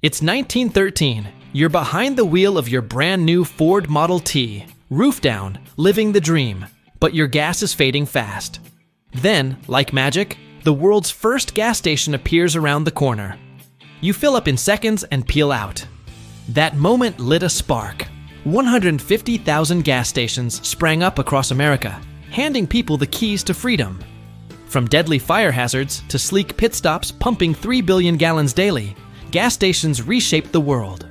It's 1913. You're behind the wheel of your brand new Ford Model T, roof down, living the dream, but your gas is fading fast. Then, like magic, the world's first gas station appears around the corner. You fill up in seconds and peel out. That moment lit a spark. 150,000 gas stations sprang up across America, handing people the keys to freedom. From deadly fire hazards to sleek pit stops pumping 3 billion gallons daily, gas stations reshaped the world.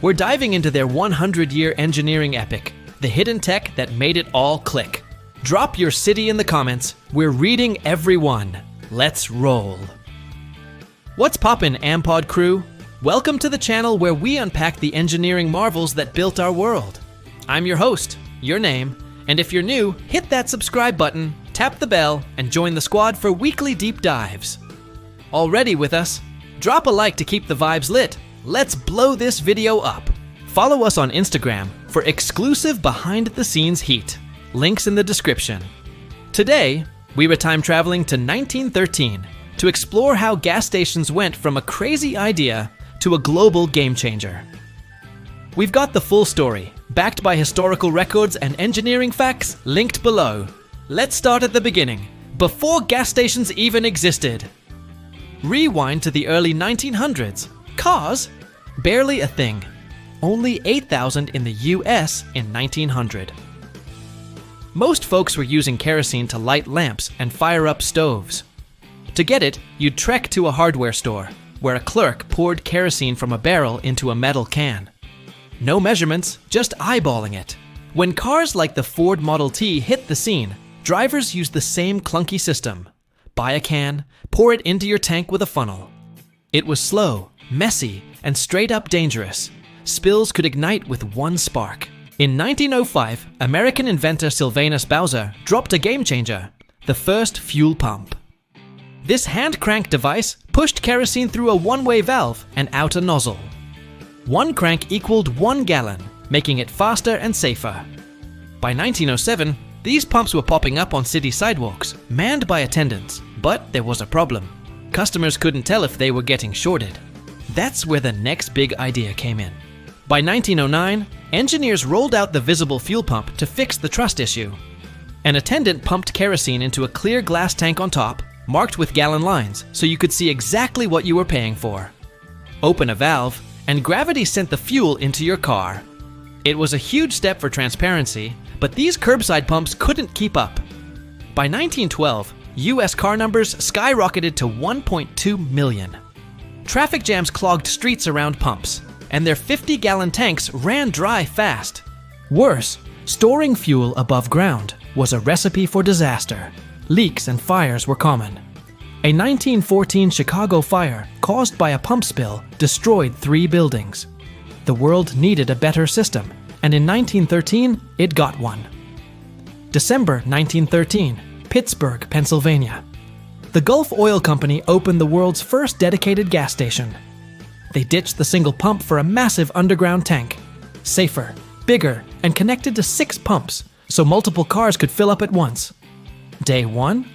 We're diving into their 100-year engineering epic, the hidden tech that made it all click. Drop your city in the comments. We're reading every one. Let's roll. What's poppin', Ampod crew? Welcome to the channel where we unpack the engineering marvels that built our world. I'm your host, your name, and if you're new, hit that subscribe button, tap the bell, and join the squad for weekly deep dives. Already with us? Drop a like to keep the vibes lit. Let's blow this video up. Follow us on Instagram for exclusive behind-the-scenes heat. Links in the description. Today, we were time traveling to 1913 to explore how gas stations went from a crazy idea to a global game changer. We've got the full story, backed by historical records and engineering facts linked below. Let's start at the beginning, before gas stations even existed. Rewind to the early 1900s. Cars? Barely a thing. Only 8,000 in the US in 1900. Most folks were using kerosene to light lamps and fire up stoves. To get it, you'd trek to a hardware store, where a clerk poured kerosene from a barrel into a metal can. No measurements, just eyeballing it. When cars like the Ford Model T hit the scene, drivers used the same clunky system. Buy a can, pour it into your tank with a funnel. It was slow, messy, and straight up dangerous. Spills could ignite with one spark. In 1905, American inventor Sylvanus Bowser dropped a game changer, the first fuel pump. This hand-crank device pushed kerosene through a one-way valve and out a nozzle. One crank equaled 1 gallon, making it faster and safer. By 1907, these pumps were popping up on city sidewalks, manned by attendants, but there was a problem. Customers couldn't tell if they were getting shorted. That's where the next big idea came in. By 1909, engineers rolled out the visible fuel pump to fix the trust issue. An attendant pumped kerosene into a clear glass tank on top, marked with gallon lines, so you could see exactly what you were paying for. Open a valve, and gravity sent the fuel into your car. It was a huge step for transparency, but these curbside pumps couldn't keep up. By 1912, US car numbers skyrocketed to 1.2 million. Traffic jams clogged streets around pumps, and their 50-gallon tanks ran dry fast. Worse, storing fuel above ground was a recipe for disaster. Leaks and fires were common. A 1914 Chicago fire caused by a pump spill destroyed 3 buildings. The world needed a better system, and in 1913, it got one. December 1913, Pittsburgh, Pennsylvania. The Gulf Oil Company opened the world's first dedicated gas station. They ditched the single pump for a massive underground tank. Safer, bigger, and connected to 6 pumps, so multiple cars could fill up at once. Day 1?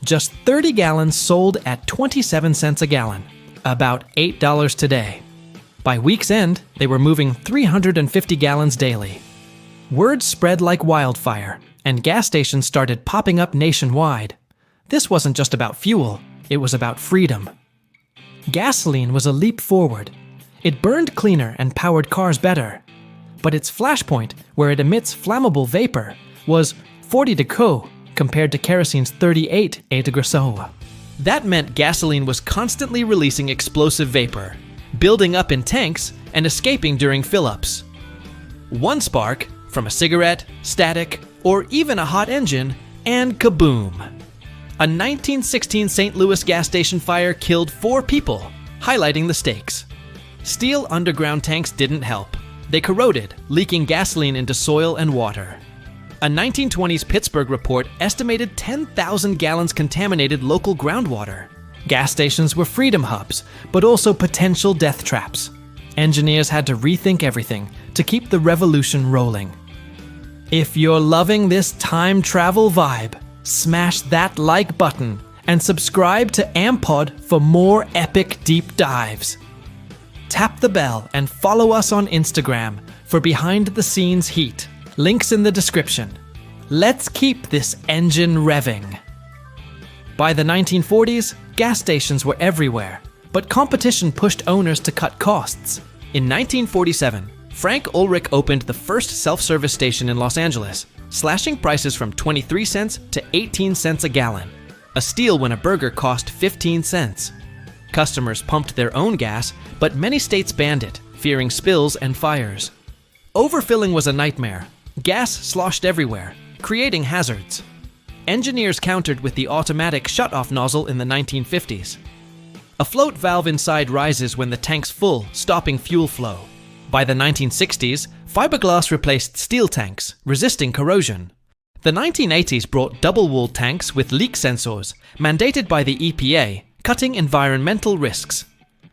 Just 30 gallons sold at 27 cents a gallon, about $8 today. By week's end, they were moving 350 gallons daily. Word spread like wildfire, and gas stations started popping up nationwide. This wasn't just about fuel, it was about freedom. Gasoline was a leap forward. It burned cleaner and powered cars better. But its flashpoint, where it emits flammable vapor, was 40 degree compared to kerosene's 38 degree. That meant gasoline was constantly releasing explosive vapor, building up in tanks and escaping during fill-ups. One spark, from a cigarette, static, or even a hot engine, and kaboom! A 1916 St. Louis gas station fire killed 4 people, highlighting the stakes. Steel underground tanks didn't help. They corroded, leaking gasoline into soil and water. A 1920s Pittsburgh report estimated 10,000 gallons contaminated local groundwater. Gas stations were freedom hubs, but also potential death traps. Engineers had to rethink everything to keep the revolution rolling. If you're loving this time travel vibe, smash that like button and subscribe to Ampod for more epic deep dives. Tap the bell and follow us on Instagram for behind-the-scenes heat. Links in the description. Let's keep this engine revving. By the 1940s, gas stations were everywhere, but competition pushed owners to cut costs. In 1947, Frank Ulrich opened the first self-service station in Los Angeles, slashing prices from 23 cents to 18 cents a gallon, a steal when a burger cost 15 cents. Customers pumped their own gas, but many states banned it, fearing spills and fires. Overfilling was a nightmare. Gas sloshed everywhere, creating hazards. Engineers countered with the automatic shut-off nozzle in the 1950s. A float valve inside rises when the tank's full, stopping fuel flow. By the 1960s, fiberglass replaced steel tanks, resisting corrosion. The 1980s brought double-walled tanks with leak sensors, mandated by the EPA, cutting environmental risks.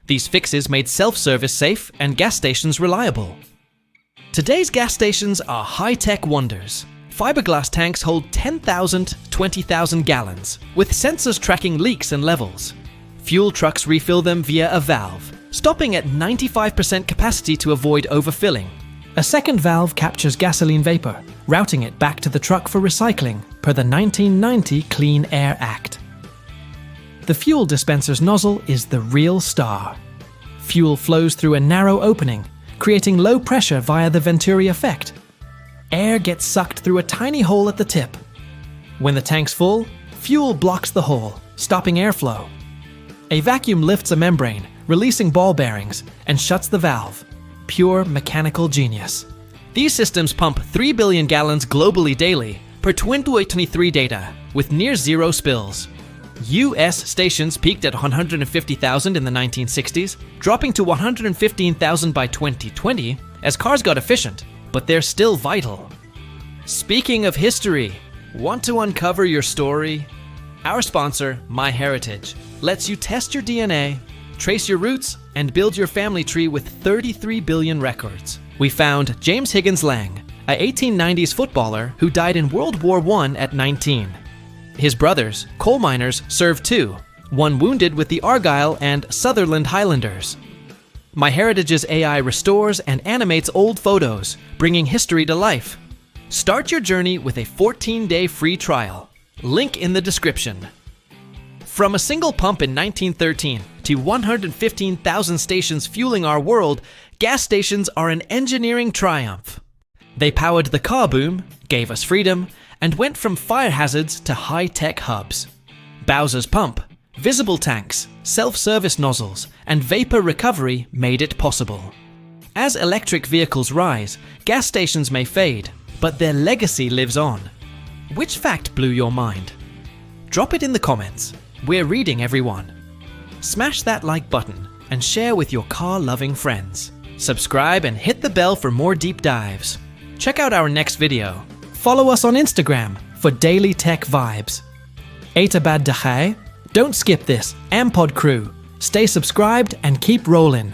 These fixes made self-service safe and gas stations reliable. Today's gas stations are high-tech wonders. Fiberglass tanks hold 10,000, 20,000 gallons, with sensors tracking leaks and levels. Fuel trucks refill them via a valve, stopping at 95% capacity to avoid overfilling. A second valve captures gasoline vapor, routing it back to the truck for recycling, per the 1990 Clean Air Act. The fuel dispenser's nozzle is the real star. Fuel flows through a narrow opening, creating low pressure via the Venturi effect. Air gets sucked through a tiny hole at the tip. When the tank's full, fuel blocks the hole, stopping airflow. A vacuum lifts a membrane, releasing ball bearings, and shuts the valve. Pure mechanical genius. These systems pump 3 billion gallons globally daily, per 2023 data, with near zero spills. US stations peaked at 150,000 in the 1960s, dropping to 115,000 by 2020 as cars got efficient, but they're still vital. Speaking of history, want to uncover your story? Our sponsor, MyHeritage, lets you test your DNA, trace your roots, and build your family tree with 33 billion records. We found James Higgins Lang, a 1890s footballer who died in World War I at 19. His brothers, coal miners, served too, one wounded with the Argyll and Sutherland Highlanders. MyHeritage's AI restores and animates old photos, bringing history to life. Start your journey with a 14-day free trial. Link in the description. From a single pump in 1913 to 115,000 stations fueling our world, gas stations are an engineering triumph. They powered the car boom, gave us freedom, and went from fire hazards to high-tech hubs. Bowser's pump, visible tanks, self-service nozzles, and vapor recovery made it possible. As electric vehicles rise, gas stations may fade, but their legacy lives on. Which fact blew your mind? Drop it in the comments. We're reading everyone. Smash that like button and share with your car-loving friends. Subscribe and hit the bell for more deep dives. Check out our next video. Follow us on Instagram for daily tech vibes. Aitabad Dachai. Don't skip this, Ampod crew. Stay subscribed and keep rolling.